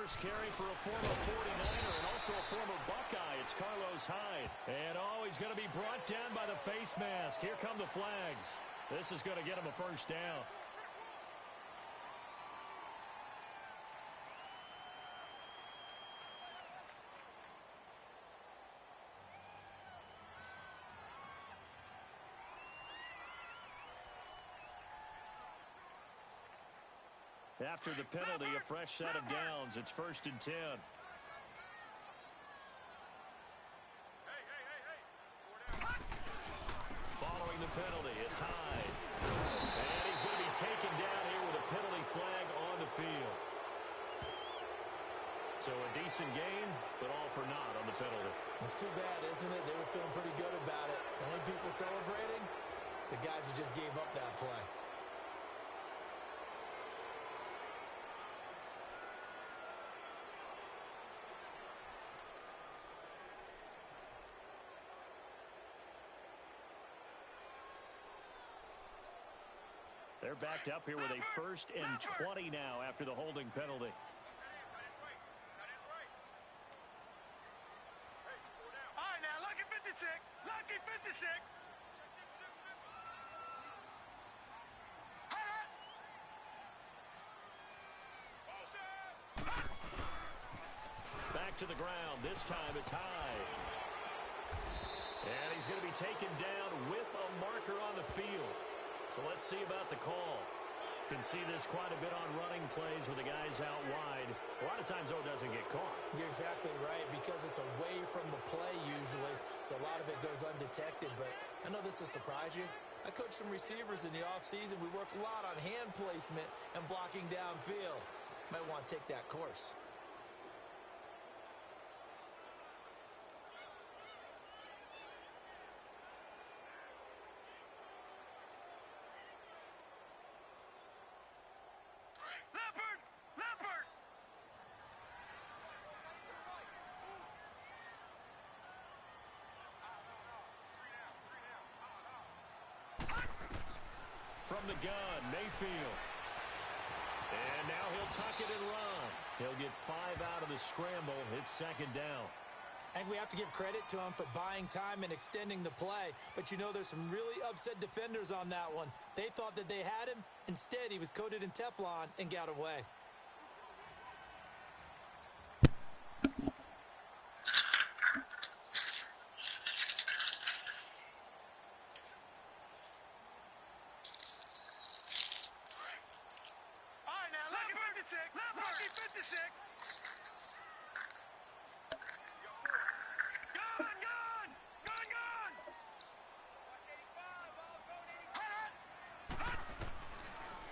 first carry for a former 49er and also a former Buckeye. It's Carlos Hyde. And, he's going to be brought down by the face mask. Here come the flags. This is going to get him a first down. After the penalty, a fresh set of downs. It's 1st and 10. Following the penalty, it's Hyde. And he's going to be taken down here with a penalty flag on the field. So a decent game, but all for naught on the penalty. It's too bad, isn't it? They were feeling pretty good about it. The only people celebrating, the guys who just gave up that play. They're backed up here with a 1st and 20 now after the holding penalty. All right, now, lucky 56. Lucky 56. Back to the ground. This time it's Hyde. And he's going to be taken down with a marker on the field. So let's see about the call. Can see this quite a bit on running plays with the guys out wide. A lot of times, though, it doesn't get caught. You're exactly right, because it's away from the play usually, so a lot of it goes undetected. But I know this will surprise you. I coach some receivers in the offseason. We work a lot on hand placement and blocking downfield. Might want to take that course. From the gun, Mayfield. And now he'll tuck it and run. He'll get 5 out of the scramble. It's 2nd down. And we have to give credit to him for buying time and extending the play. But you know, there's some really upset defenders on that one. They thought that they had him. Instead, he was coated in Teflon and got away.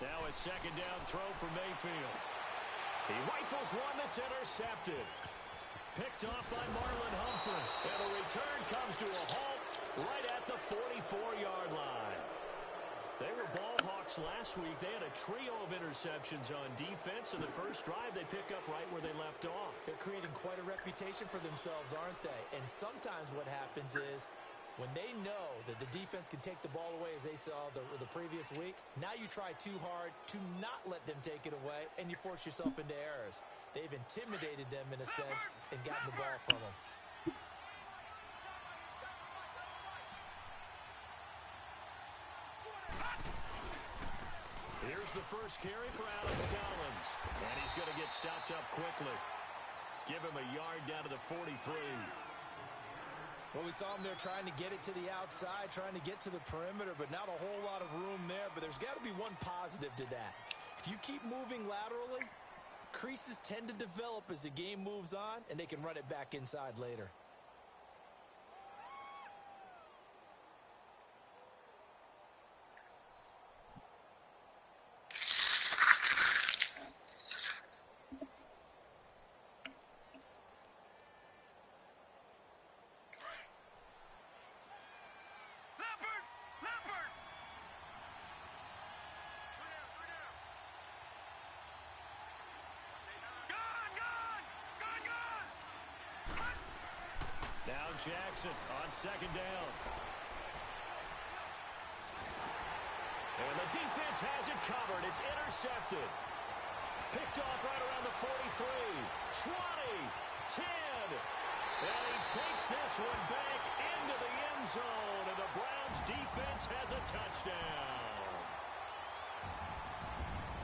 Now a 2nd down throw for Mayfield. He rifles one that's intercepted. Picked off by Marlon Humphrey. And the return comes to a halt right at the 44-yard line. They were ball hawks last week. They had a trio of interceptions on defense. In the first drive, they pick up right where they left off. They're creating quite a reputation for themselves, aren't they? And sometimes what happens is, when they know that the defense can take the ball away, as they saw the previous week, now you try too hard to not let them take it away, and you force yourself into errors. They've intimidated them, in a sense, and gotten the ball from them. Here's the first carry for Alex Collins. And he's going to get stopped up quickly. Give him a yard down to the 43. Well, we saw him there trying to get it to the outside, trying to get to the perimeter, but not a whole lot of room there. But there's got to be one positive to that. If you keep moving laterally, creases tend to develop as the game moves on, and they can run it back inside later. Jackson on 2nd down. And the defense has it covered. It's intercepted. Picked off right around the 43, 20, 10. And he takes this one back into the end zone, and the Browns defense has a touchdown.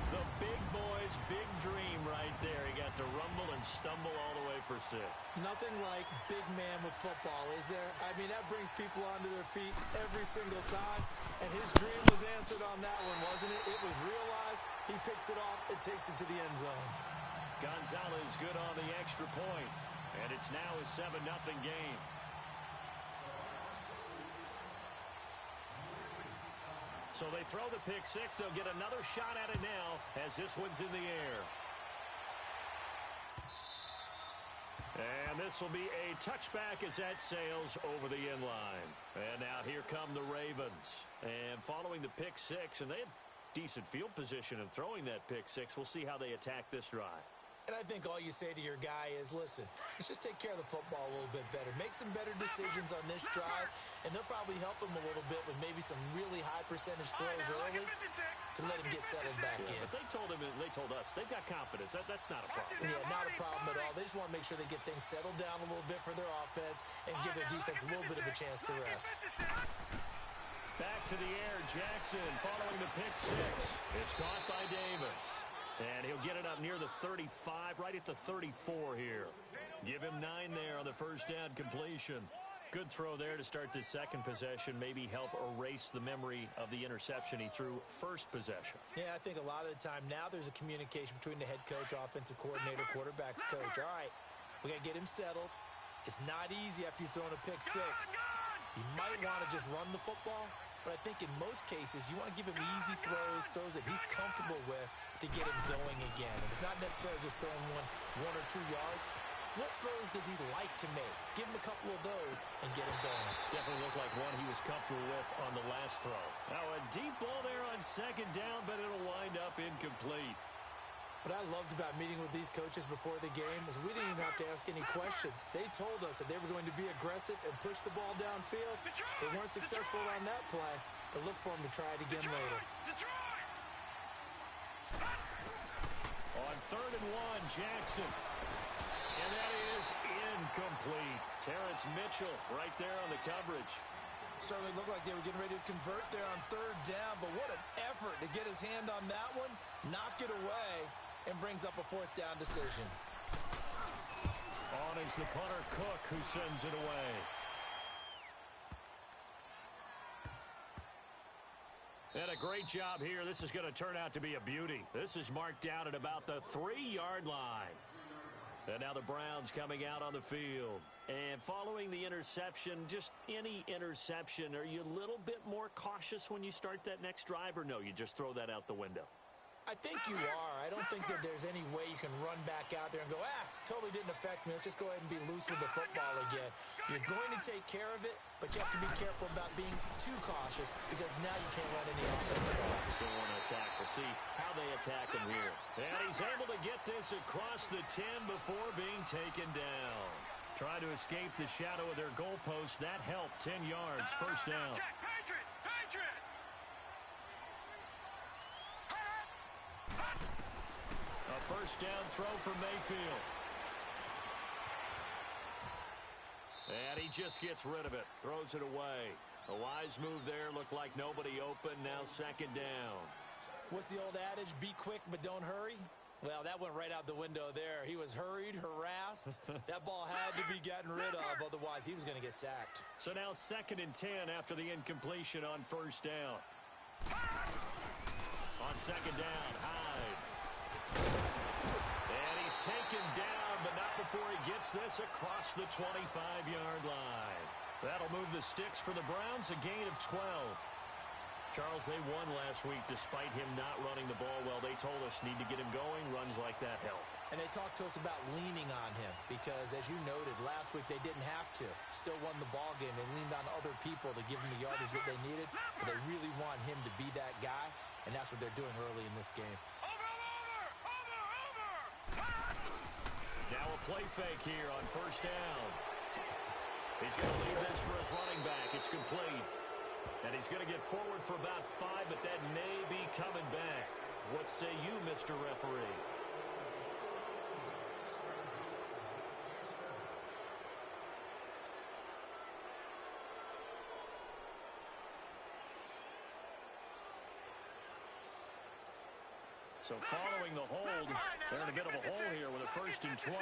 The big boy's big dream right there. He got to rumble and stumble all the way for 6. Nothing like big man with football, is there? I mean, that brings people onto their feet every single time. And his dream was answered on that one, wasn't it? It was realized. He picks it off and takes it to the end zone. Gonzalez good on the extra point. And it's now a 7-0 game. So they throw the pick 6. They'll get another shot at it now as this one's in the air. And this will be a touchback as that sails over the end line. And now here come the Ravens. And following the pick 6, and they had decent field position in throwing that pick 6. We'll see how they attack this drive. And I think all you say to your guy is, listen, let's just take care of the football a little bit better. Make some better decisions on this drive, and they'll probably help him a little bit with maybe some really high percentage throws early to let him get settled back in. But they told us they've got confidence. That's not a problem. Yeah, not a problem at all. They just want to make sure they get things settled down a little bit for their offense and give their defense a little bit of a chance to rest. Back to the air, Jackson following the pick 6. It's caught by Davis. And he'll get it up near the 35, right at the 34 here. Give him 9 there on the first down completion. Good throw there to start the second possession. Maybe help erase the memory of the interception he threw first possession. Yeah, I think a lot of the time now there's a communication between the head coach, offensive coordinator, quarterback's coach. All right, we got to get him settled. It's not easy after you've thrown a pick 6. You might want to just run the football, but I think in most cases you want to give him easy throws that he's comfortable with to get him going again. And it's not necessarily just throwing one or 2 yards. What throws does he like to make? Give him a couple of those and get him going. Definitely looked like one he was comfortable with on the last throw. Now a deep ball there on second down, but it'll wind up incomplete. What I loved about meeting with these coaches before the game is we didn't even have to ask any questions. They told us that they were going to be aggressive and push the ball downfield. They weren't successful on that play, but look for them to try it again later. On 3rd and 1, Jackson. And that is incomplete. Terrence Mitchell right there on the coverage. Certainly looked like they were getting ready to convert there on 3rd down, but what an effort to get his hand on that one, knock it away, and brings up a 4th down decision. On is the punter, Cook, who sends it away. And a great job here. This is going to turn out to be a beauty. This is marked down at about the 3-yard line. And now the Browns coming out on the field. And following the interception, just any interception, are you a little bit more cautious when you start that next drive, or no, you just throw that out the window? I think you are. I don't think that there's any way you can run back out there and go, totally didn't affect me. Let's just go ahead and be loose with the football again. You're going to take care of it, but you have to be careful about being too cautious because now you can't run any offense at all. Still want to attack. We'll see how they attack him here. And he's able to get this across the 10 before being taken down. Try to escape the shadow of their goalpost. That helped. 10 yards, first down. A first down throw for Mayfield. And he just gets rid of it. Throws it away. A wise move there. Looked like nobody open. Now 2nd down. What's the old adage? Be quick, but don't hurry. Well, that went right out the window there. He was hurried, harassed. That ball had to be gotten rid of. Otherwise, he was going to get sacked. So now 2nd and 10 after the incompletion on first down. On 2nd down, Hyde. And he's taken down, but not before he gets this across the 25-yard line. That'll move the sticks for the Browns, a gain of 12. Charles, they won last week despite him not running the ball well. They told us need to get him going. Runs like that help. And they talked to us about leaning on him because, as you noted, last week they didn't have to. Still won the ball game. They leaned on other people to give them the yardage that they needed, but they really want him to be that guy, and that's what they're doing early in this game. Now a play fake here on first down. He's going to leave this for his running back. It's complete. And he's going to get forward for about 5, but that may be coming back. What say you, Mr. Referee? So following the hold, they're in a bit of a hole here with a 1st and 20.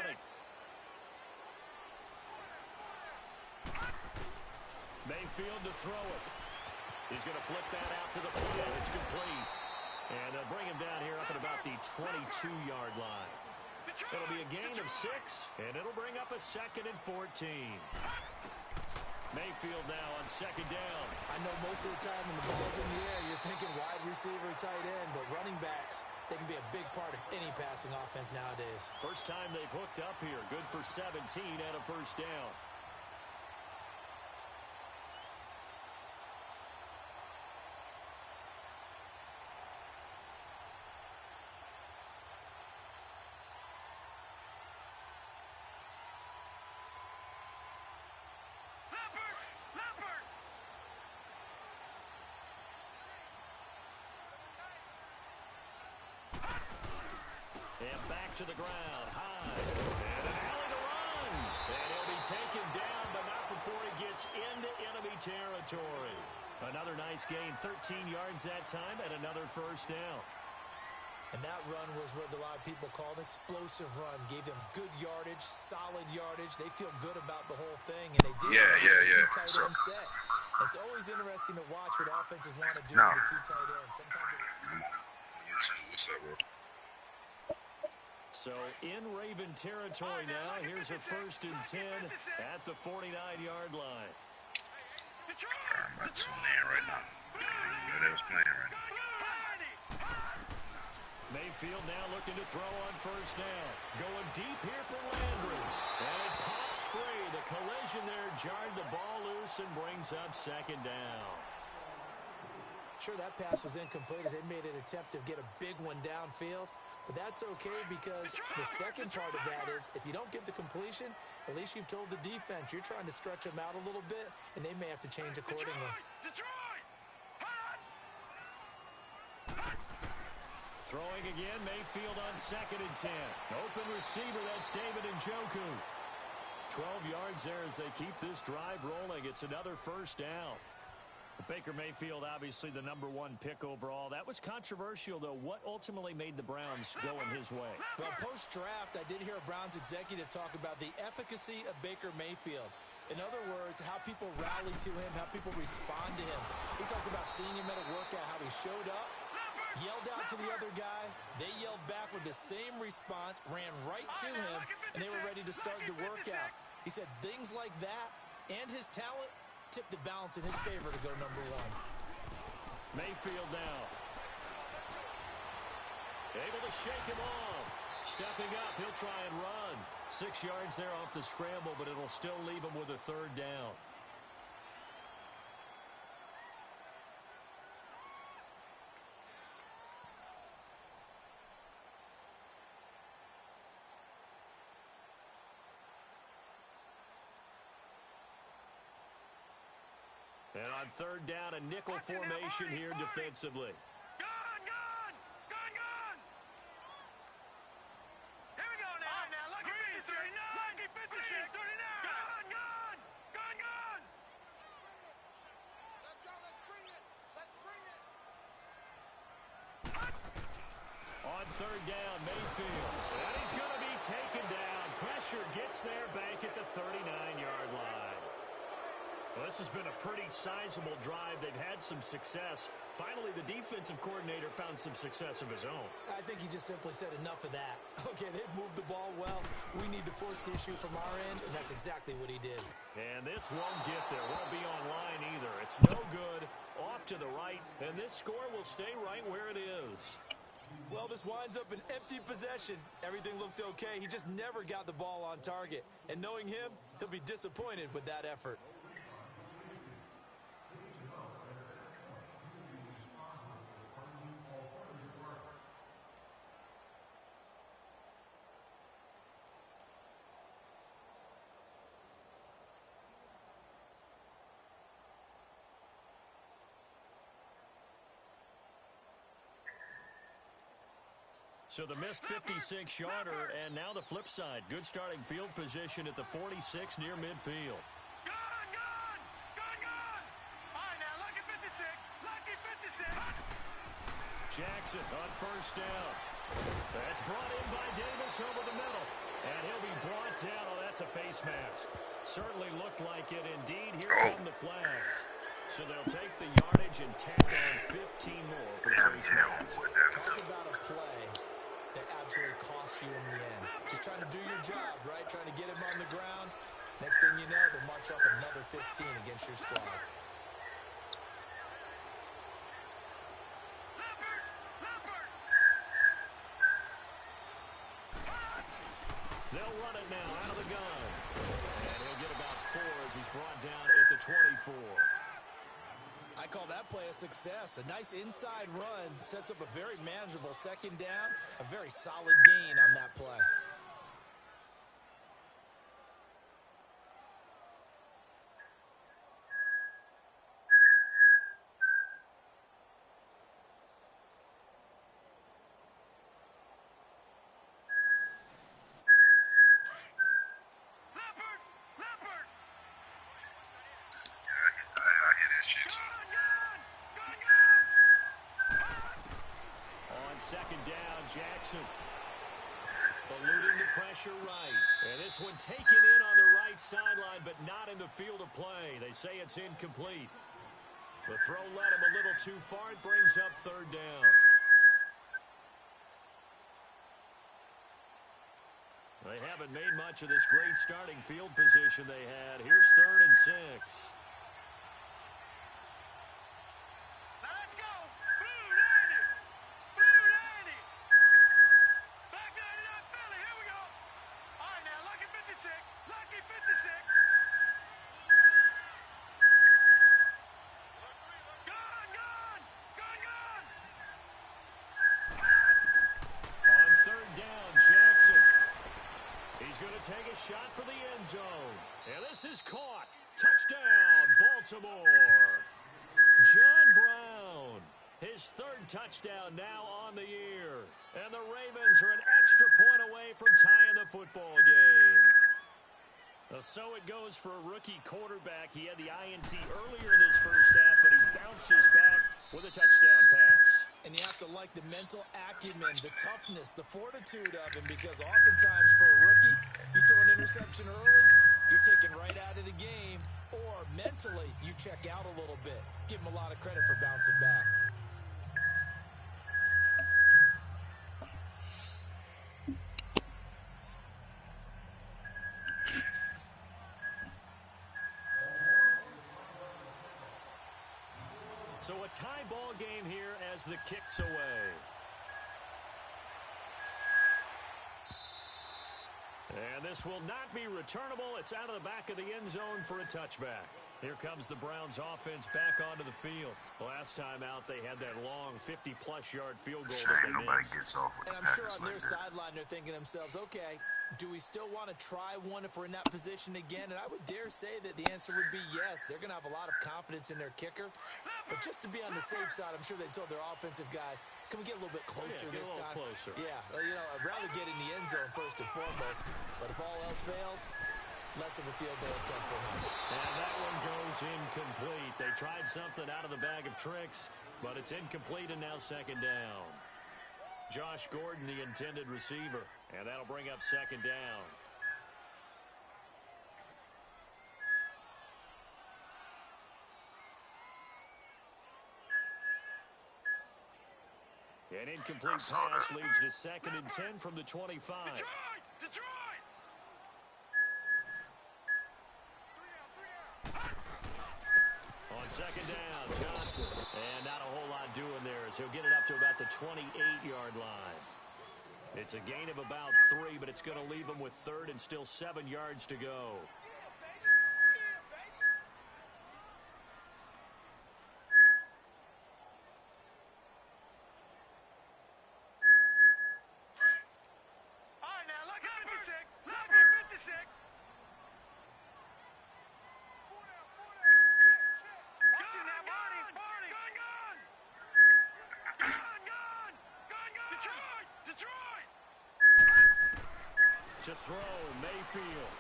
Mayfield to throw it. He's going to flip that out to the flat. It's complete. And they'll bring him down here up at about the 22-yard line. It'll be a gain of 6, and it'll bring up a 2nd and 14. Mayfield now on 2nd down. I know most of the time when the ball's in the air, you're thinking wide receiver, tight end, but running backs, they can be a big part of any passing offense nowadays. First time they've hooked up here. Good for 17 and a 1st down. And back to the ground, high, and an alley to run. And he'll be taken down, but not before he gets into enemy territory. Another nice gain, 13 yards that time, and another 1st down. And that run was what a lot of people call an explosive run. Gave them good yardage, solid yardage. They feel good about the whole thing, and they did. Yeah. Tight So, end set. It's always interesting to watch what offenses want to do with the 2 tight ends. what's up, bro? So in Raven territory now. Here's a 1st and 10 at the 49-yard line. I'm about to tune in right now. I didn't know they was playing right now. Mayfield now looking to throw on 1st down. Going deep here for Landry. And it pops free. The collision there jarred the ball loose and brings up 2nd down. Sure, that pass was incomplete as they made an attempt to get a big one downfield. But that's okay because the second part of that is if you don't get the completion, at least you've told the defense you're trying to stretch them out a little bit, and they may have to change accordingly. Throwing again, Mayfield on 2nd and 10. Open receiver, that's David Njoku. 12 yards there as they keep this drive rolling. It's another 1st down. Baker Mayfield, obviously the #1 pick overall. That was controversial, though. What ultimately made the Browns go in his way? Well, post-draft, I did hear a Browns executive talk about the efficacy of Baker Mayfield. In other words, how people rally to him, how people respond to him. He talked about seeing him at a workout, how he showed up, yelled out to the other guys. They yelled back with the same response, ran right to him, and they were ready to start the workout. He said things like that and his talent tipped the balance in his favor to go #1. Mayfield now. Able to shake him off. Stepping up, he'll try and run. 6 yards there off the scramble, but it'll still leave him with a 3rd down. And on 3rd down, a nickel formation here defensively. Gone! Here we go now. Lucky 56. Lucky 56. 39. Gone! Let's go. Let's bring it. On 3rd down, Mayfield. And he's going to be taken down. Pressure gets there back at the 39-yard line. Well, this has been a pretty sizable drive. They've had some success. Finally, the defensive coordinator found some success of his own. I think he just simply said enough of that. Okay, they've moved the ball well. We need to force the issue from our end, and that's exactly what he did. And this won't get there. Won't be online either. It's no good. Off to the right, and this score will stay right where it is. Well, this winds up an empty possession. Everything looked okay. He just never got the ball on target. And knowing him, he'll be disappointed with that effort. So the missed 56-yarder, and now the flip side. Good starting field position at the 46 near midfield. Gone! All right, now, lucky 56. Jackson on 1st down. That's brought in by Davis over the middle. And he'll be brought down. Oh, that's a face mask. Certainly looked like it. Indeed, here come the flags. So they'll take the yardage and tack on 15 more for the face mask. Talk about a play that absolutely costs you in the end. Just trying to do your job, right? Trying to get him on the ground. Next thing you know, they'll march off another 15 against your squad. They'll run it now out of the gun. And he'll get about 4 as he's brought down at the 24. I call that play a success. A nice inside run sets up a very manageable second down. A very solid gain on that play. On second down, Jackson eluding the pressure right. And this one taken in on the right sideline, but not in the field of play. They say it's incomplete. The throw led him a little too far. It brings up third down. They haven't made much of this great starting field position they had. Here's 3rd and 6. Take a shot for the end zone. And this is caught. Touchdown, Baltimore. John Brown, his 3rd touchdown now on the year. And the Ravens are an extra point away from tying the football game. So it goes for a rookie quarterback. He had the INT earlier in his first half, but he bounces back with a touchdown pass. And you have to like the mental acumen, the toughness, the fortitude of him, because oftentimes for a rookie, you throw an interception early, you're taken right out of the game, or mentally you check out a little bit. Give him a lot of credit for bouncing back. So a tie ball game here as the kick's away. And this will not be returnable. It's out of the back of the end zone for a touchback. Here comes the Browns offense back onto the field. Last time out, they had that long 50-plus yard field goal that they missed. And I'm sure on their sideline, they're thinking to themselves, okay, do we still want to try one if we're in that position again? And I would dare say that the answer would be yes. They're going to have a lot of confidence in their kicker. But just to be on the safe side, I'm sure they told their offensive guys, can we get a little bit closer this time? Closer. Yeah, you know, I'd rather get in the end zone first and foremost. But if all else fails, less of a field goal attempt for him. And that one goes incomplete. They tried something out of the bag of tricks, but it's incomplete and now second down. Josh Gordon, the intended receiver, and that'll bring up second down. An incomplete pass leads to 2nd and 10 from the 25. Detroit! On second down, Johnson. And not a whole lot doing there as he'll get it up to about the 28-yard line. It's a gain of about 3, but it's going to leave him with 3rd and still 7 yards to go. To throw, Mayfield.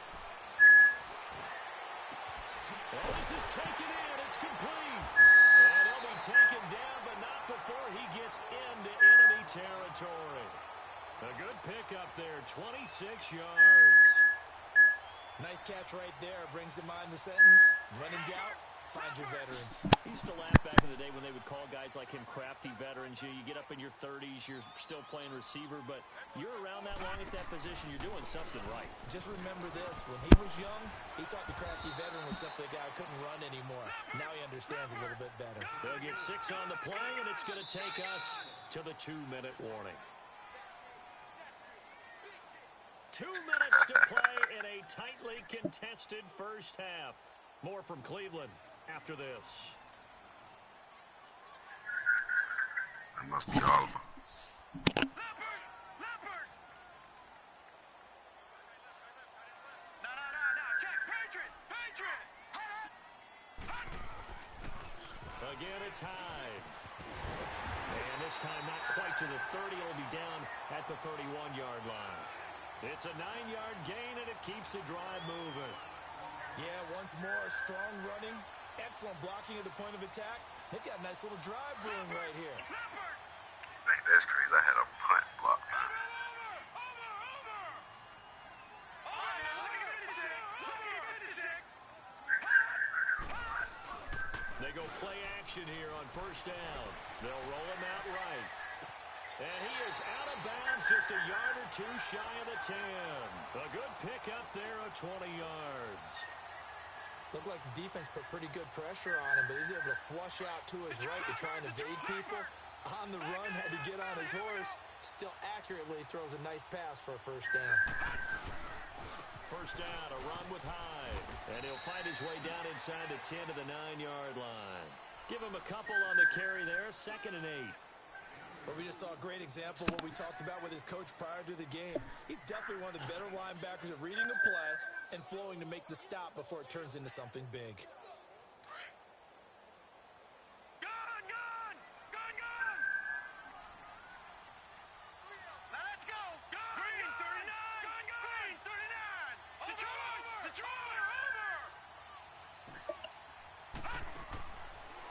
And this is taken in. It's complete. And he'll be taken down, but not before he gets into enemy territory. A good pickup there, 26 yards. Nice catch right there. Brings to mind the sentence, when in doubt, find your veterans. He used to laugh back in the day when they would call guys like him crafty veterans. You get up in your 30s, you're still playing receiver, but you're around that long at that position, you're doing something right. Just remember this. When he was young, he thought the crafty veteran was simply a guy who couldn't run anymore. Now he understands a little bit better. They'll get 6 on the play, and it's going to take us to the 2-minute warning. 2 minutes to play in a tightly contested first half. More from Cleveland after this. That must be all of them. Leopard! No, check, Patriot! Again, it's Hyde. And this time not quite to the 30. It'll be down at the 31-yard line. It's a 9-yard gain, and it keeps the drive moving. Yeah, once more, strong running, excellent blocking at the point of attack. They've got a nice little drive brewing right here. I think that's crazy. I had a punt block. They go play action here on first down. They'll roll him out right. And he is out of bounds, just a yard or two shy of the 10. A good pickup there of 20 yards. Looked like the defense put pretty good pressure on him, but he's able to flush out to his right to try and evade people. On the run, had to get on his horse. Still accurately throws a nice pass for a first down. First down, a run with Hyde. And he'll find his way down inside the 10 to the 9-yard line. Give him a couple on the carry there, 2nd and 8. But we just saw a great example of what we talked about with his coach prior to the game. He's definitely one of the better linebackers at reading the play and flowing to make the stop before it turns into something big. Gun! Now let's go! Green 39! Green 39! Detroit! Over!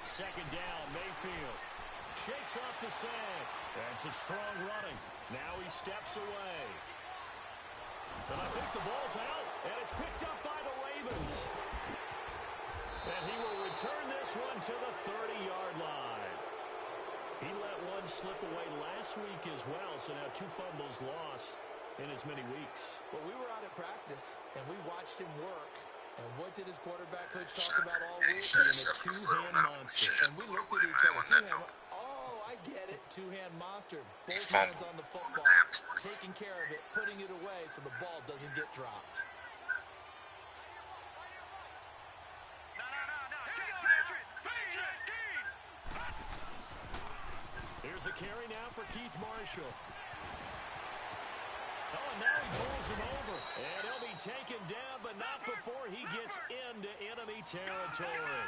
Second down, Mayfield. Shakes off the sack. That's some strong running. Now he steps away. And I think the ball's out, and it's picked up by the Ravens. And he will return this one to the 30-yard line. He let one slip away last week as well, so now 2 fumbles lost in as many weeks. Well, we were out at practice, and we watched him work. And what did his quarterback coach talk about all week? Shut Being yourself a in the two-hand front. monster. And we looked at each other. I get it. Two-hand monster. Both hands on the football. Taking care of it, putting it away so the ball doesn't get dropped. No. Patriot! Here's a carry now for Keith Marshall. Oh, and now he pulls him over. And he'll be taken down, but not before he gets into enemy territory.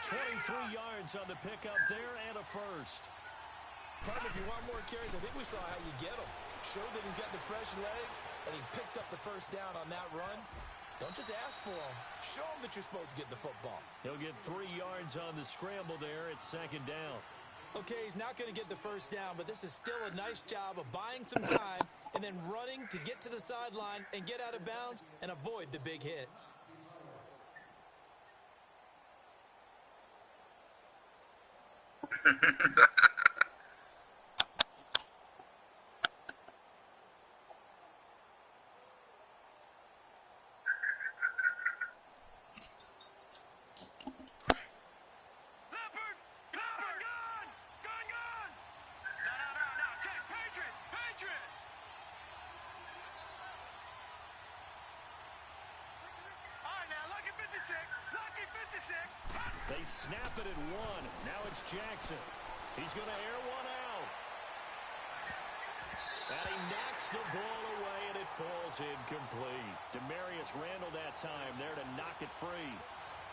23 yards on the pickup there and a first. Partner, if you want more carries, I think we saw how you get them. Showed that he's got the fresh legs, and he picked up the first down on that run. Don't just ask for them. Show him that you're supposed to get the football. He'll get 3 yards on the scramble there. It's second down. Okay, he's not going to get the first down, but this is still a nice job of buying some time and then running to get to the sideline and get out of bounds and avoid the big hit. They snap it at 1. Now it's Jackson. He's going to air one out. And he knocks the ball away, and it falls incomplete. Demarius Randall that time there to knock it free.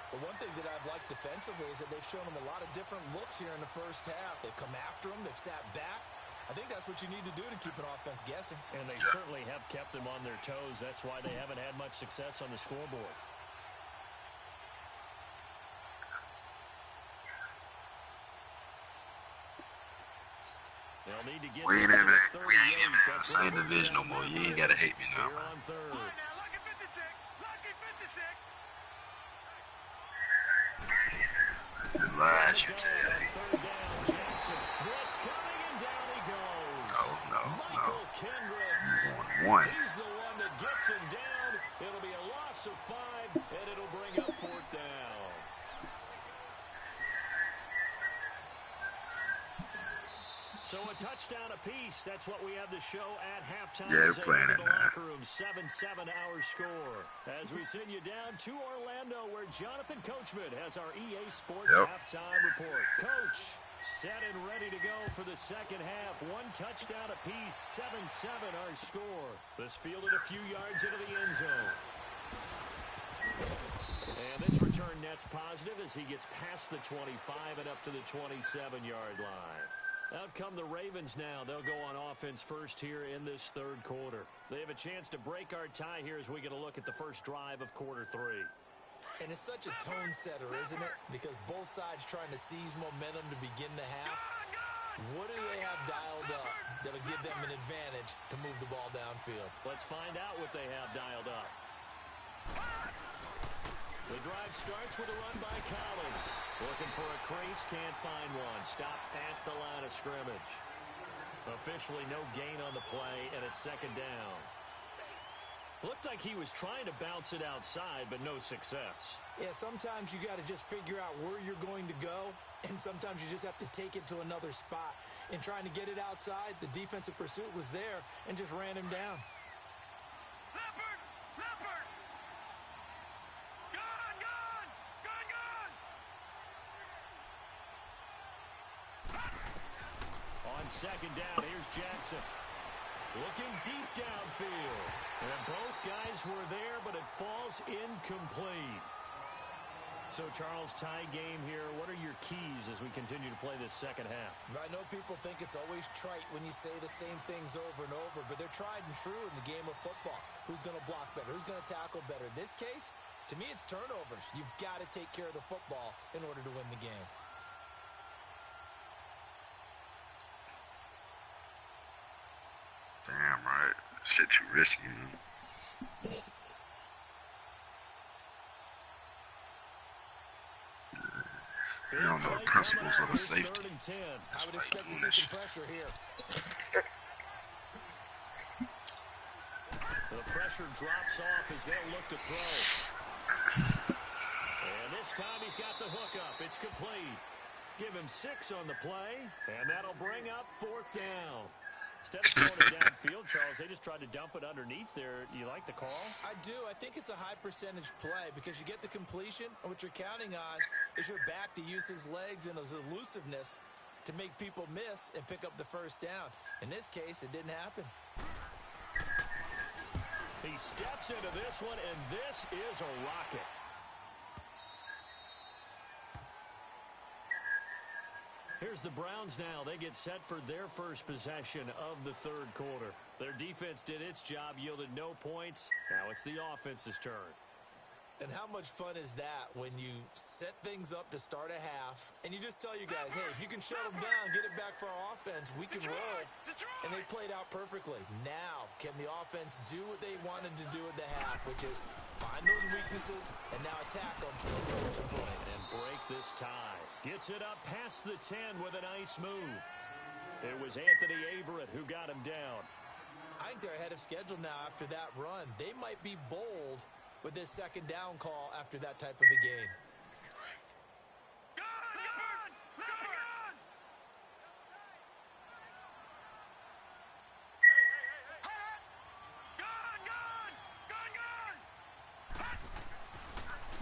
But one thing that I've liked defensively is that they've shown him a lot of different looks here in the first half. They've come after him. They've sat back. I think that's what you need to do to keep an offense guessing. And they certainly have kept them on their toes. That's why they haven't had much success on the scoreboard. They'll need to get We ain't this to even the we ain't 38. even in the That's same what division no more. You ain't gotta hate me now, here man. on third. All right, now, lucky 56. Lucky 56. Relax, you tell On you. third down, Jackson. Blitz coming, and down he goes. No. Michael Kendricks. I'm going 1. He's the one that gets him down. It'll be a loss of 5, and it'll bring up fourth down. So a touchdown apiece. That's what we have to show at halftime. Yeah, As they playing enter it the now. locker room, 7-7 our score. As we send you down to Orlando, where Jonathan Coachman has our EA Sports halftime report. Coach, set and ready to go for the second half. 1 touchdown apiece, 7-7 our score. This fielded a few yards into the end zone. And this return net's positive as he gets past the 25 and up to the 27-yard line. Out come the Ravens now. They'll go on offense first here in this third quarter. They have a chance to break our tie here as we get a look at the first drive of quarter 3. And it's such a tone setter, isn't it? Because both sides trying to seize momentum to begin the half. What do they have dialed up that'll give them an advantage to move the ball downfield? Let's find out what they have dialed up. The drive starts with a run by Collins. Looking for a crease, can't find one. Stopped at the line of scrimmage. Officially no gain on the play, and it's second down. Looked like he was trying to bounce it outside, but no success. Yeah, sometimes you got to just figure out where you're going to go, and sometimes you just have to take it to another spot. In trying to get it outside, the defensive pursuit was there and just ran him down. Leopard! Leopard! Gone! Gone! Gone! Gone! On second down, here's Jackson. Looking deep downfield. And both guys were there, but it falls incomplete. So, Charles, tie game here. What are your keys as we continue to play this second half? I know people think it's always trite when you say the same things over and over, but they're tried and true in the game of football. Who's going to block better? Who's going to tackle better? In this case, to me, it's turnovers. You've got to take care of the football in order to win the game. Damn right. Shit too risky, man. You don't know the principles of the safety. I would expect to see some pressure here. The pressure drops off as they'll look to throw. And this time he's got the hook up. It's complete. Give him 6 on the play, and that'll bring up fourth down. Instead of throwing it downfield, Charles, they just tried to dump it underneath there. You like the call? I do. I think it's a high percentage play because you get the completion, and what you're counting on is your back to use his legs and his elusiveness to make people miss and pick up the first down. In this case, it didn't happen. He steps into this one, and this is a rocket. Here's the Browns now. They get set for their first possession of the third quarter. Their defense did its job, yielded no points. Now it's the offense's turn. And how much fun is that when you set things up to start a half, and you just tell you guys, hey, if you can shut them down, get it back for our offense, we can roll. And they played out perfectly. Now, can the offense do what they wanted to do at the half, which is find those weaknesses and now attack them and score some points. And break this tie. Gets it up past the 10 with a nice move. It was Anthony Averett who got him down. I think they're ahead of schedule now after that run. They might be bold with this second down call after that type of a game.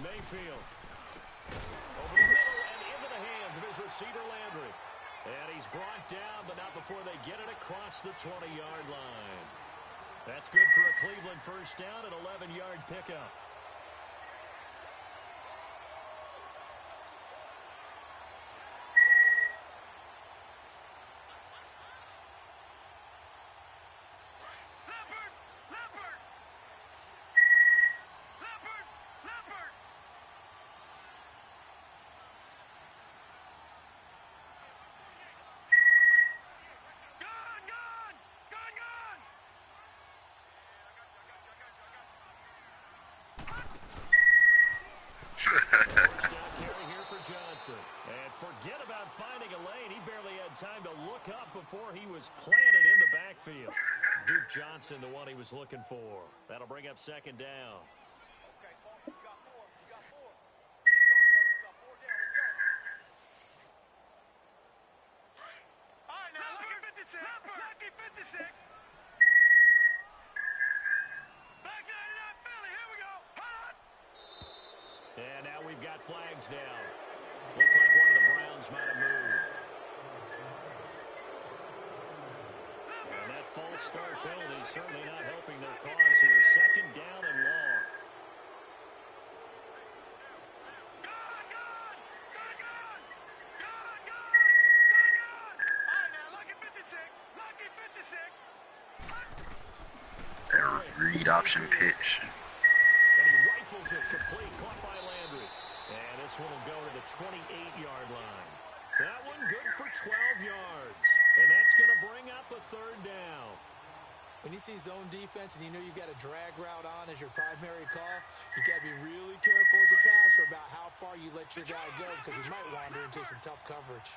Mayfield. Over the middle and into the hands of his receiver, Landry. And he's brought down, but not before they get it across the 20-yard line. That's good for a Cleveland first down, an 11-yard pickup. time to look up before he was planted in the backfield. Duke Johnson, the one he was looking for. That'll bring up second down. Okay, you got four. You got four. Let's go, fellas. We got four down. Let's go. All right, now, lucky 56. Lucky 56. Back 99 Philly. Here we go. Hot. And now we've got flags down. Looked like one of the Browns might have moved. And that false start penalty is certainly not helping their cause here. Second down and long. All right, now, lucky 56. Lucky 56. Read option pitch. And he rifles it complete, caught by Landry. And this one will go to the 28-yard line. That one good for 12 yards. And that's going to bring up a third down. When you see zone defense and you know you've got a drag route on as your primary call, you got to be really careful as a passer about how far you let your guy go because he might wander into some tough coverage.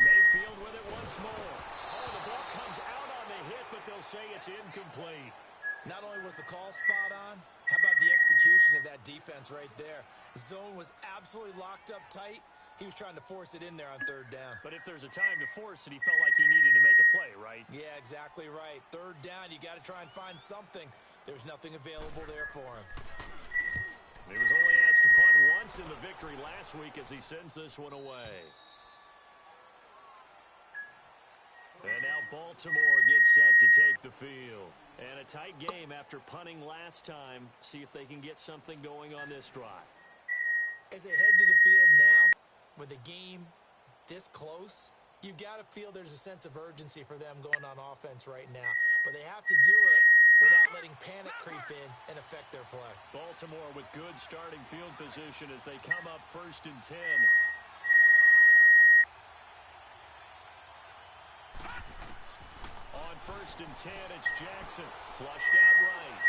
Mayfield with it once more. Oh, the ball comes out on the hit, but they'll say it's incomplete. Not only was the call spot on, how about the execution of that defense right there? The zone was absolutely locked up tight. He was trying to force it in there on third down. But if there's a time to force it, he felt like he needed to make a play, right? Yeah, exactly right. Third down, you got to try and find something. There's nothing available there for him. He was only asked to punt once in the victory last week as he sends this one away. And now Baltimore gets set to take the field. And a tight game after punting last time. See if they can get something going on this drive. As they head to the field now, with the game this close, you've got to feel there's a sense of urgency for them going on offense right now. But they have to do it without letting panic creep in and affect their play. Baltimore with good starting field position as they come up 1st and 10. On 1st and 10, it's Jackson. Flushed out right.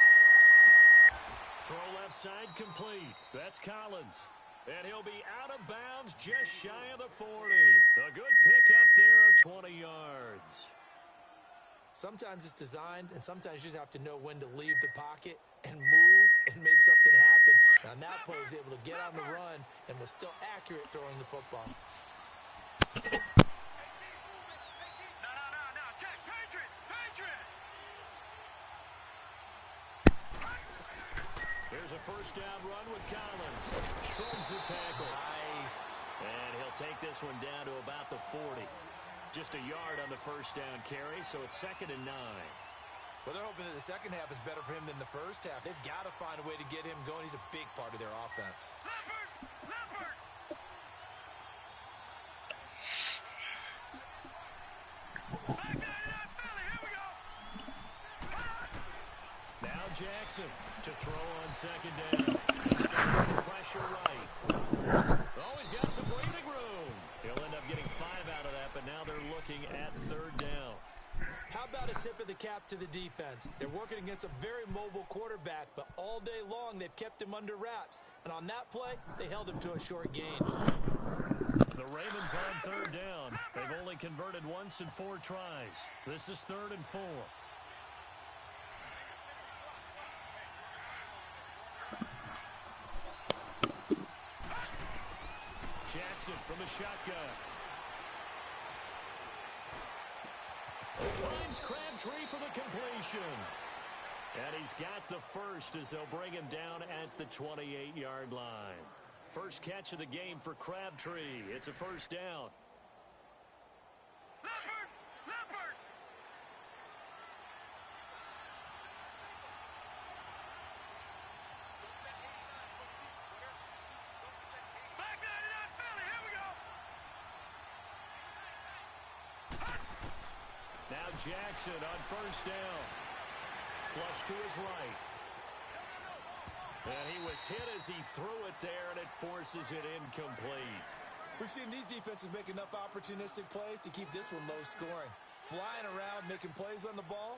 Throw left side complete. That's Collins. And he'll be out of bounds just shy of the 40. A good pickup there of 20 yards. Sometimes it's designed, and sometimes you just have to know when to leave the pocket and move and make something happen. And on that play, he was able to get on the run and was still accurate throwing the football. No. Check. Patriot. Here's a first down run with Collins. Shrugs the tackle. Nice. And he'll take this one down to about the 40. Just a yard on the first down carry, so it's 2nd and 9. Well, they're hoping that the second half is better for him than the first half. They've got to find a way to get him going. He's a big part of their offense. Leopard. Back 99 Philly. Here we go. Now Jackson to throw on 2nd down. He's got the pressure right. Oh, he's got some breathing room. He'll end up getting 5 out of that, but now they're looking at 3rd down. How about a tip of the cap to the defense? They're working against a very mobile quarterback, but all day long they've kept him under wraps. And on that play, they held him to a short gain. The Ravens on 3rd down. They've only converted once in 4 tries. This is 3rd and 4. Jackson from the shotgun. Finds Crabtree for the completion. And he's got the first as they'll bring him down at the 28-yard line. First catch of the game for Crabtree. It's a first down. Leopard. Back 99 Philly. Here we go. Now Jackson on first down. Flush to his right. And he was hit as he threw it there, and it forces it incomplete. We've seen these defenses make enough opportunistic plays to keep this one low scoring. Flying around, making plays on the ball,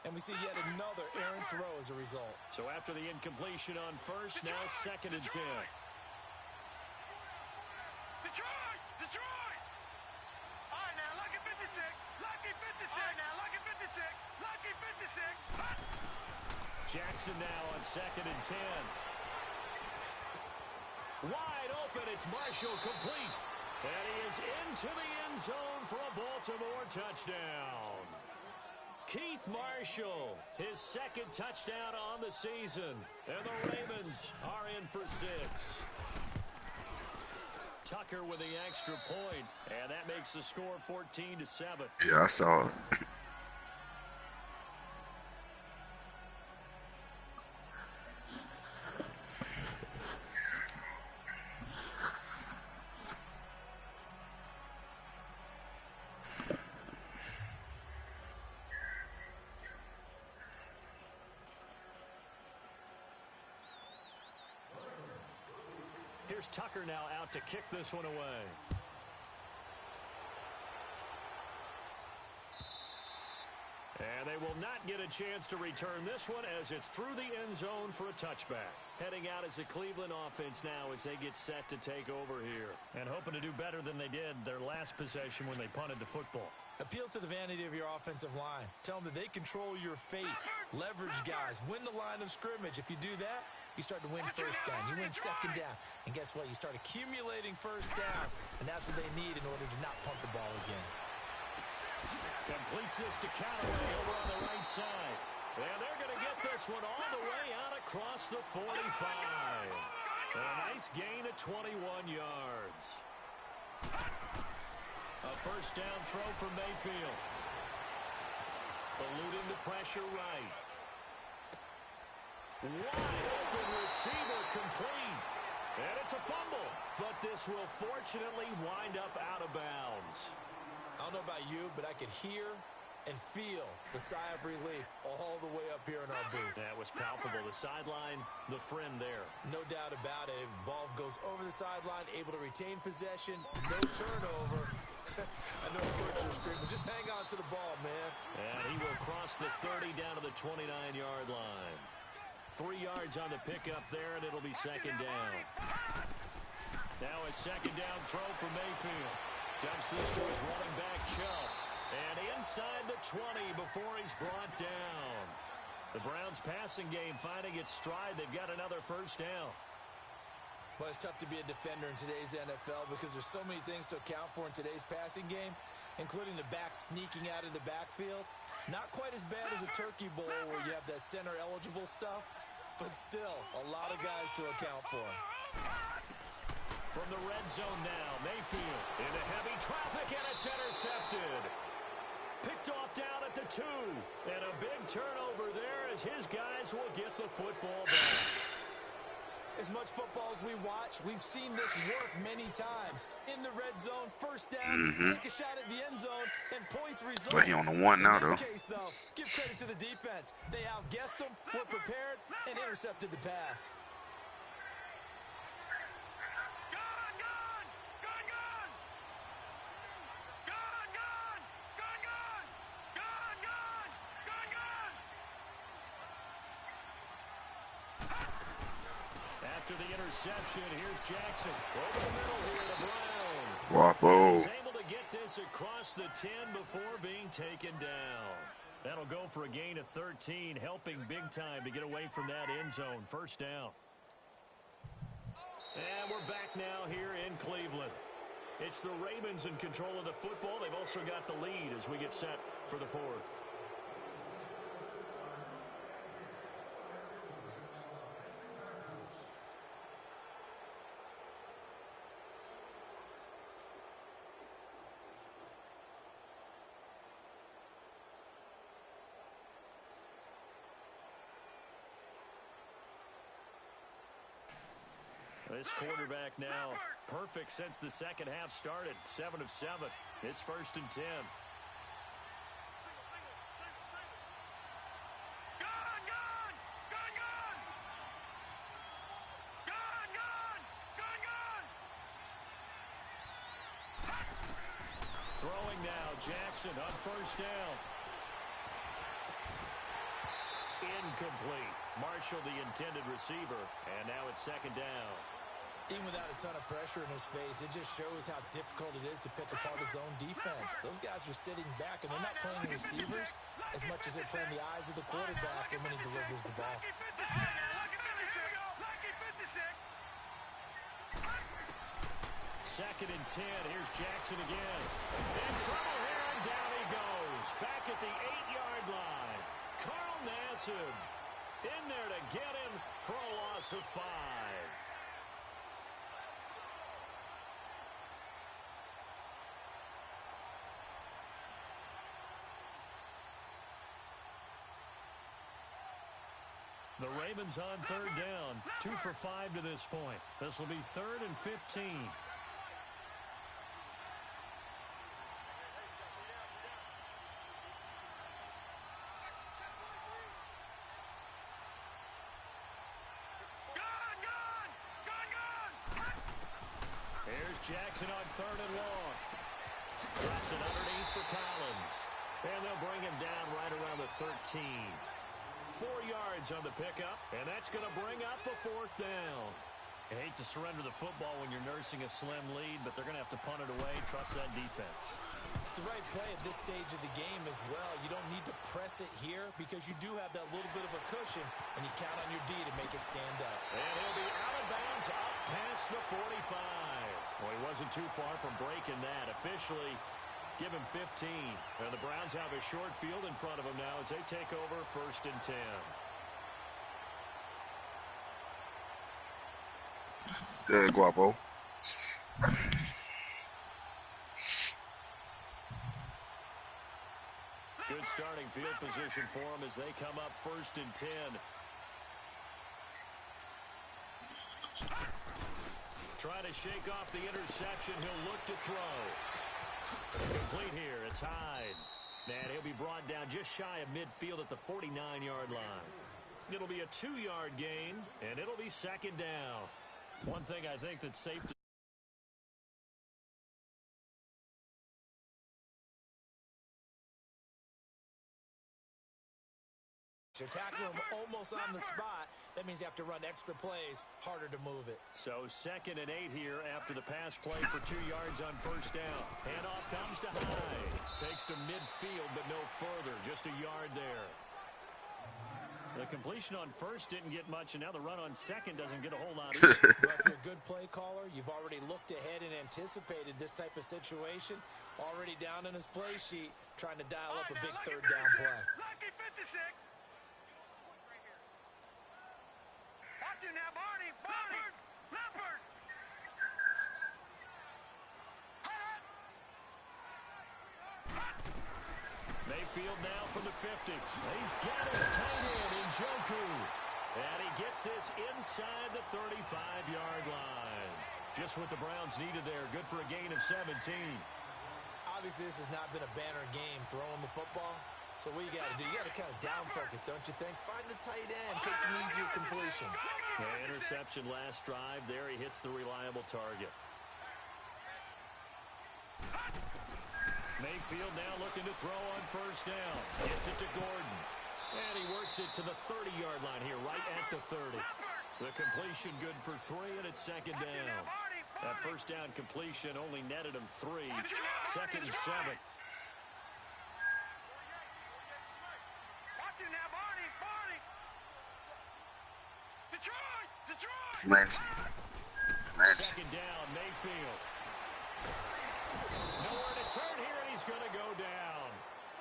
and we see yet another errant throw as a result. So after the incompletion on first, now 2nd and 10. Detroit! Detroit! All right, now, lucky 56. Lucky 56. All right, now, lucky 56. Lucky 56. Jackson now on 2nd and 10. Wide open. It's Marshall complete. And he is into the end zone for a Baltimore touchdown. Keith Marshall, his 2nd touchdown on the season. And the Ravens are in for 6. Tucker with the extra point, and that makes the score 14-7. Yeah, I saw it. Here's Tucker now out to kick this one away. And they will not get a chance to return this one as it's through the end zone for a touchback. Heading out as the Cleveland offense now as they get set to take over here. And hoping to do better than they did their last possession when they punted the football. Appeal to the vanity of your offensive line. Tell them that they control your fate. Leverage guys. Win the line of scrimmage. If you do that, you start to win first down. You win second down. And guess what? You start accumulating first downs. And that's what they need in order to not punt the ball again. Completes this to Callaway over on the right side. And they're going to get this one all the way out across the 45. And a nice gain of 21 yards. A first down throw for Mayfield. Eluding the pressure right. Wide open receiver complete. And it's a fumble. But this will fortunately wind up out of bounds. I don't know about you, but I could hear and feel the sigh of relief all the way up here in our booth. That was palpable. The sideline, the friend there. No doubt about it. Ball goes over the sideline, able to retain possession, no turnover. I know coaches are screaming, just hang on to the ball, man. And he will cross the 30 down to the 29-yard line. 3 yards on the pickup there, and it'll be second down. Now a second down throw for Mayfield. Dumps this to his running back, Chubb. And inside the 20 before he's brought down. The Browns' passing game finding its stride. They've got another first down. Well, it's tough to be a defender in today's NFL because there's so many things to account for in today's passing game, including the back sneaking out of the backfield. Not quite as bad as a turkey bowl where you have that center-eligible stuff, but still a lot of guys to account for. From the red zone now, Mayfield into heavy traffic, and it's intercepted. Picked off down at the 2. And a big turnover there as his guys will get the football back. As much football as we watch, we've seen this work many times. In the red zone, first down, take a shot at the end zone, and points result. But he on the 1 now, though. In this case, though, give credit to the defense. They outguessed them, were prepared, and intercepted the pass. After the interception, here's Jackson. Over the middle here to Brown. Guapo. He's able to get this across the 10 before being taken down. That'll go for a gain of 13, helping big time to get away from that end zone. First down. And we're back now here in Cleveland. It's the Ravens in control of the football. They've also got the lead as we get set for the 4th. This quarterback now perfect since the second half started. 7 of 7. It's 1st and 10. Throwing now, Jackson on first down. Incomplete. Marshall, the intended receiver, and now it's second down. Even without a ton of pressure in his face, it just shows how difficult it is to pick apart his own defense. Those guys are sitting back, and they're not playing receivers as much as they're playing the eyes of the quarterback and when he delivers the ball. Second and 10. Here's Jackson again. In trouble here, and down he goes. Back at the 8-yard line. Carl Nassib in there to get him for a loss of 5. The Ravens on third down. 2 for 5 to this point. This will be 3rd and 15. Here's Jackson on 3rd and long. Drops it underneath for Collins. And they'll bring him down right around the 13. 4 yards on the pickup, and that's going to bring up a 4th down. I hate to surrender the football when you're nursing a slim lead, but they're going to have to punt it away. Trust that defense. It's the right play at this stage of the game as well. You don't need to press it here because you do have that little bit of a cushion, and you count on your D to make it stand up. And he'll be out of bounds up past the 45. Well, he wasn't too far from breaking that. Officially, give him 15. And the Browns have a short field in front of them now as they take over 1st and 10. Good, Guapo. Good starting field position for them as they come up 1st and 10. Try to shake off the interception. He'll look to throw. Complete here. It's Hyde. And he'll be brought down just shy of midfield at the 49-yard line. It'll be a 2-yard gain, and it'll be 2nd down. One thing I think that's safe to You're tackling him almost on the spot. That means you have to run extra plays, harder to move it. So 2nd and 8 here after the pass play for 2 yards on 1st down. Handoff comes to Hyde. Takes to midfield, but no further. Just a yard there. The completion on 1st didn't get much, and now the run on 2nd doesn't get a whole lot either. Well, if you're a good play caller, you've already looked ahead and anticipated this type of situation. Already down on his play sheet, trying to dial up a big 3rd down play. Lucky 56. Watch it now, Barney. Leopard. Mayfield now from the 50. He's got his tight end in Njoku. And he gets this inside the 35-yard line. Just what the Browns needed there. Good for a gain of 17. Obviously, this has not been a banner game throwing the football. So what you got to do, you got to kind of down focus, don't you think? Find the tight end, take some easier completions. Yeah, interception last drive. There he hits the reliable target. Mayfield now looking to throw on 1st down. Gets it to Gordon. And he works it to the 30-yard line here, right at the 30. The completion good for 3, and it's 2nd down. That 1st down completion only netted him 3. 2nd and 7. Lance. 2nd down, Mayfield. Nowhere to turn here, and he's going to go down.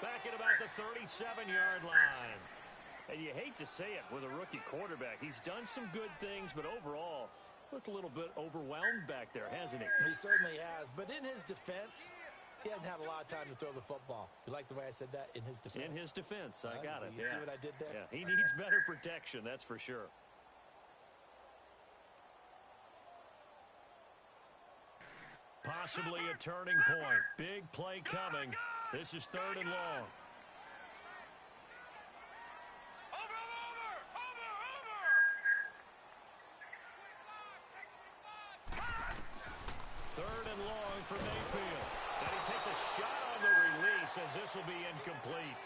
Back at about the 37-yard line. And you hate to say it with a rookie quarterback. He's done some good things, but overall, looked a little bit overwhelmed back there, hasn't he? He certainly has. But in his defense, he hasn't had a lot of time to throw the football. You like the way I said that? In his defense? In his defense. I got it. You see what I did there? Yeah, he needs better protection, that's for sure. Possibly a turning point. Big play coming. This is 3rd and long. Third and long for Mayfield. And he takes a shot on the release as this will be incomplete.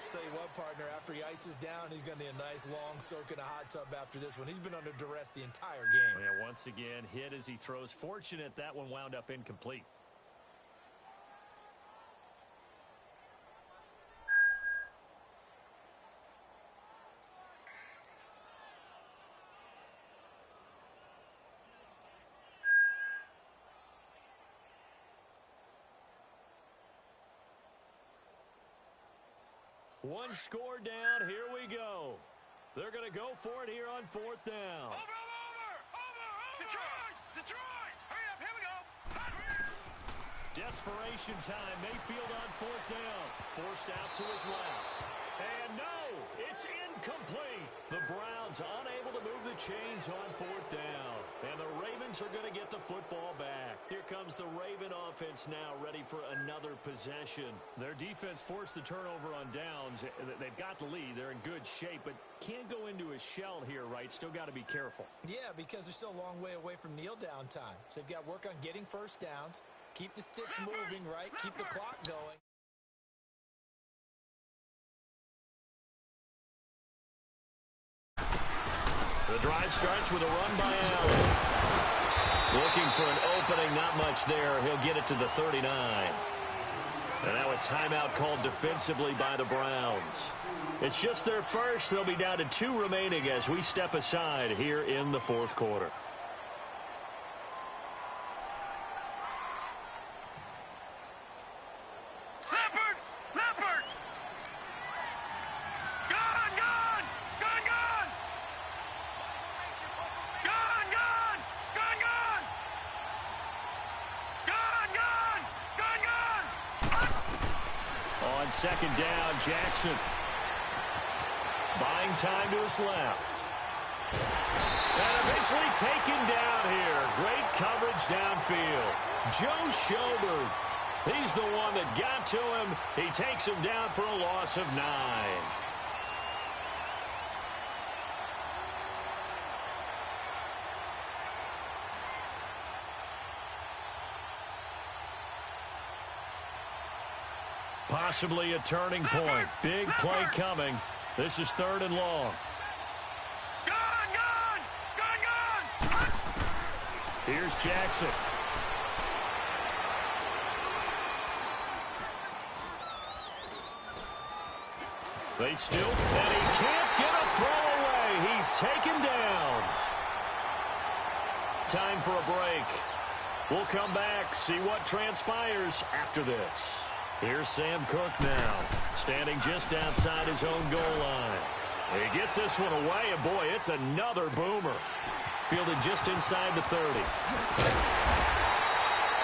Tell you what, partner, after he ices down, he's going to need a nice long soak in a hot tub after this one. He's been under duress the entire game. Yeah, once again, hit as he throws. Fortunate that one wound up incomplete. One score down. Here we go. They're going to go for it here on fourth down. Over! Detroit! Hurry up, here we go! Desperation time. Mayfield on fourth down. Forced out to his left. And no, it's incomplete. The Browns unable to move the chains on fourth down. And the Ravens are going to get the football back. Here comes the Raven offense now, ready for another possession. Their defense forced the turnover on downs. They've got the lead. They're in good shape, but can't go into a shell here, right? Still got to be careful. Yeah, because they're still a long way away from kneel down time. So they've got to work on getting first downs, keep the sticks moving, right? Keep the clock going. The drive starts with a run by Allen. Looking for an opening, not much there. He'll get it to the 39. And now a timeout called defensively by the Browns. It's just their first. They'll be down to 2 remaining as we step aside here in the fourth quarter. Leopard! Gone! On second down, Jackson. Buying time to his left. And eventually taken down here. Great coverage downfield. Joe Schobert. He's the one that got to him. He takes him down for a loss of 9. Possibly a turning point. Big play coming. This is 3rd and long. Gone! Here's Jackson. They still, and he can't get a throw away. He's taken down. Time for a break. We'll come back, see what transpires after this. Here's Sam Cook now, standing just outside his own goal line. He gets this one away, and boy, it's another boomer. Fielded just inside the 30.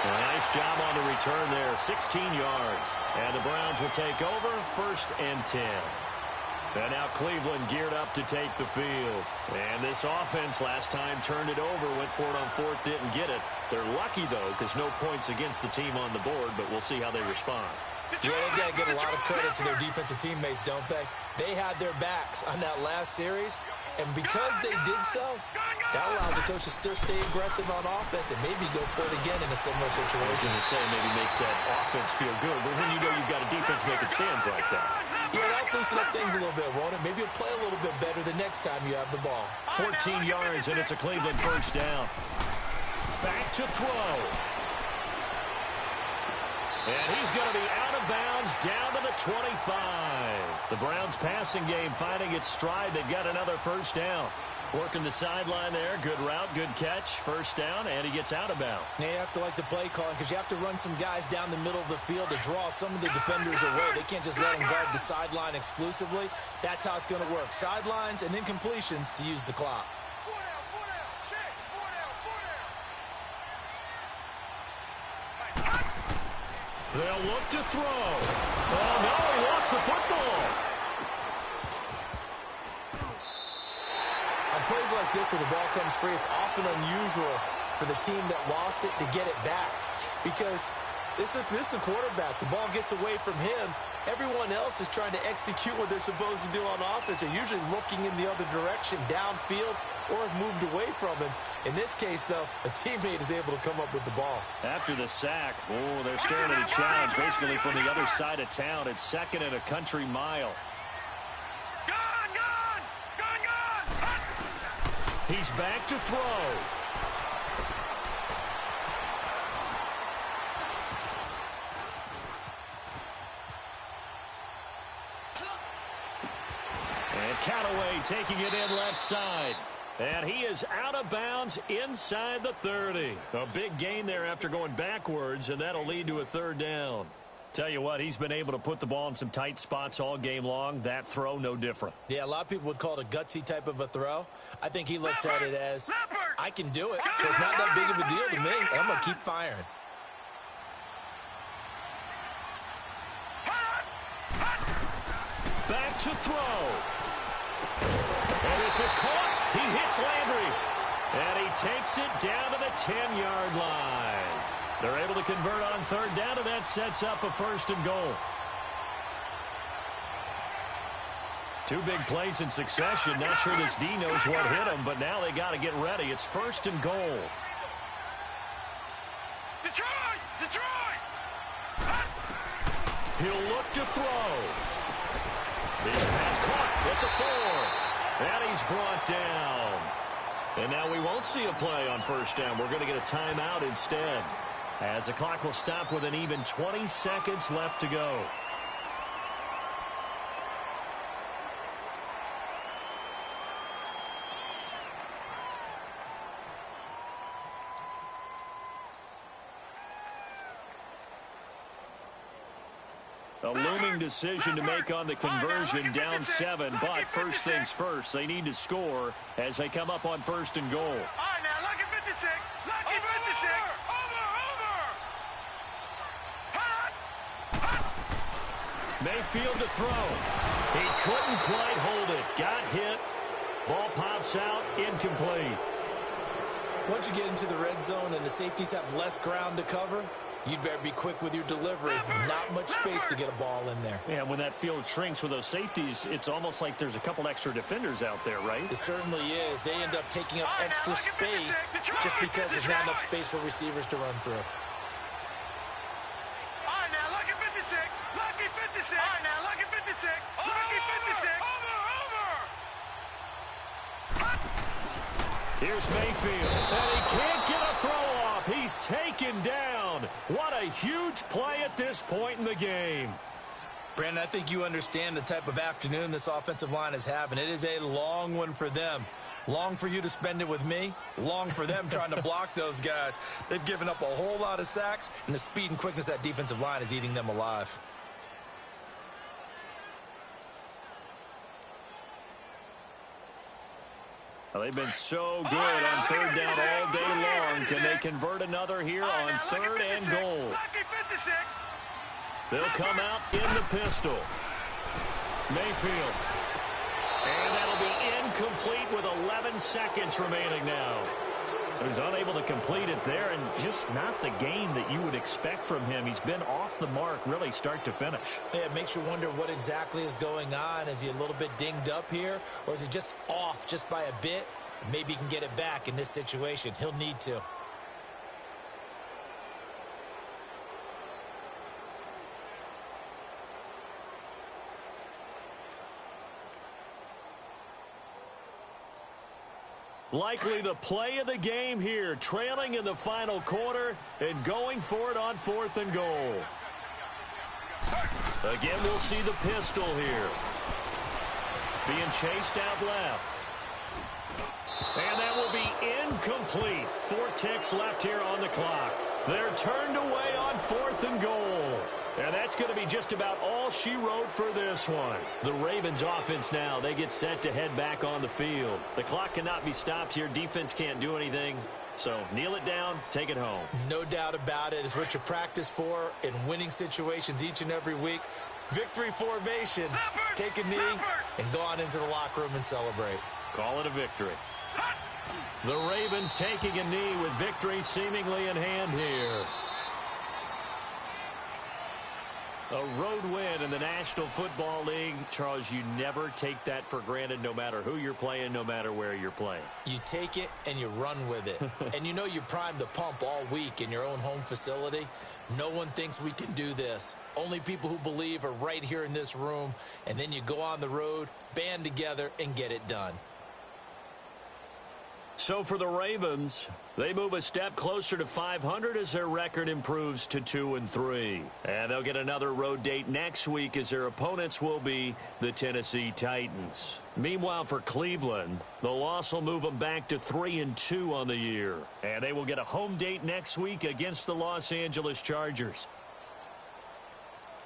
A nice job on the return there, 16 yards. And the Browns will take over, 1st and 10. And now Cleveland geared up to take the field. And this offense last time turned it over, went for it on 4th, didn't get it. They're lucky, though, because no points against the team on the board, but we'll see how they respond. Yeah, they've got to give a lot of credit to their defensive teammates, don't they? They had their backs on that last series, and because they did so, that allows the coach to still stay aggressive on offense and maybe go for it again in a similar situation. I was going to say maybe makes that offense feel good, but when you know you've got a defense making stands like that. Yeah, that'll loosen up things a little bit, won't it? Maybe you'll play a little bit better the next time you have the ball. 14 yards, and it's a Cleveland 1st down. Back to throw. And he's going to be out of bounds down to the 25. The Browns passing game finding its stride. They've got another 1st down. Working the sideline there. Good route, good catch. 1st down, and he gets out of bounds. Yeah, you have to like the play calling because you have to run some guys down the middle of the field to draw some of the defenders away. They can't just let them guard the sideline exclusively. That's how it's going to work. Sidelines and incompletions to use the clock. They'll look to throw. Oh, no, he lost the football. On plays like this where the ball comes free, it's often unusual for the team that lost it to get it back because this is the quarterback. The ball gets away from him. Everyone else is trying to execute what they're supposed to do on offense. They're usually looking in the other direction, downfield, or have moved away from him. In this case, though, a teammate is able to come up with the ball. After the sack, they're staring at a challenge basically from the other side of town. It's 2nd and a country mile. He's back to throw. And Callaway taking it in left side. And he is out of bounds inside the 30. A big gain there after going backwards, and that'll lead to a third down. Tell you what, he's been able to put the ball in some tight spots all game long. That throw, no different. Yeah, a lot of people would call it a gutsy type of a throw. I think he looks at it as, I can do it, so it's not that big of a deal to me. I'm going to keep firing. Back to throw. And this is caught. He hits Landry. And he takes it down to the 10-yard line. They're able to convert on third down, and that sets up a first and goal. Two big plays in succession. Not sure this D knows what hit him, but now they got to get ready. It's first and goal. Detroit! Detroit! He'll look to throw. His pass caught at the 4. And he's brought down. And now we won't see a play on first down. We're going to get a timeout instead, as the clock will stop with an even 20 seconds left to go. A looming decision to make on the conversion, down 7, but first things first, they need to score as they come up on first and goal. All right, now, lucky 56. Lucky 56. Over. Mayfield to throw. He couldn't quite hold it. Got hit. Ball pops out, incomplete. Once you get into the red zone and the safeties have less ground to cover, you'd better be quick with your delivery. Not much space to get a ball in there. Yeah, when that field shrinks with those safeties, it's almost like there's a couple extra defenders out there, right? It certainly is. They end up taking up extra space just because there's not enough space for receivers to run through. All right, now, lucky 56. Lucky 56. All right, now, lucky 56. Lucky 56. Here's Mayfield, and he can't get a throw off. He's taken down. What a huge play at this point in the game. Brandon, I think you understand the type of afternoon this offensive line is having. It is a long one for them. Long for you to spend it with me. Long for them trying to block those guys. They've given up a whole lot of sacks, and the speed and quickness of that defensive line is eating them alive. Well, they've been so good on third down all day long. Can they convert another here on third and goal? They'll come out in the pistol. Mayfield. And that'll be incomplete with 11 seconds remaining now. So he's unable to complete it there, and just not the game that you would expect from him. He's been off the mark really start to finish. Yeah, it makes you wonder what exactly is going on. Is he a little bit dinged up here, or is he just off just by a bit? Maybe he can get it back in this situation. He'll need to. Likely the play of the game here, trailing in the final quarter and going for it on fourth and goal. Again, we'll see the pistol here. Being chased out left. And that will be incomplete. 4 ticks left here on the clock. They're turned away on fourth and goal. And that's going to be just about all she wrote for this one. The Ravens offense now, they get set to head back on the field. The clock cannot be stopped here. Defense can't do anything. So kneel it down, take it home. No doubt about it. It's what you practice for in winning situations each and every week. Victory formation. Take a knee and go on into the locker room and celebrate. Call it a victory. The Ravens taking a knee with victory seemingly in hand here. A road win in the National Football League. Charles, you never take that for granted no matter who you're playing, no matter where you're playing. You take it and you run with it. And you know you primed the pump all week in your own home facility. No one thinks we can do this. Only people who believe are right here in this room. And then you go on the road, band together, and get it done. So for the Ravens, they move a step closer to 500 as their record improves to 2-3. And they'll get another road date next week as their opponents will be the Tennessee Titans. Meanwhile, for Cleveland, the loss will move them back to 3-2 on the year. And they will get a home date next week against the Los Angeles Chargers.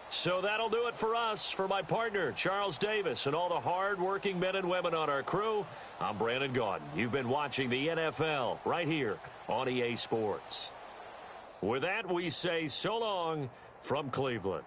So that'll do it for us. For my partner, Charles Davis, and all the hard-working men and women on our crew, I'm Brandon Gaudin. You've been watching the NFL right here on EA Sports. With that, we say so long from Cleveland.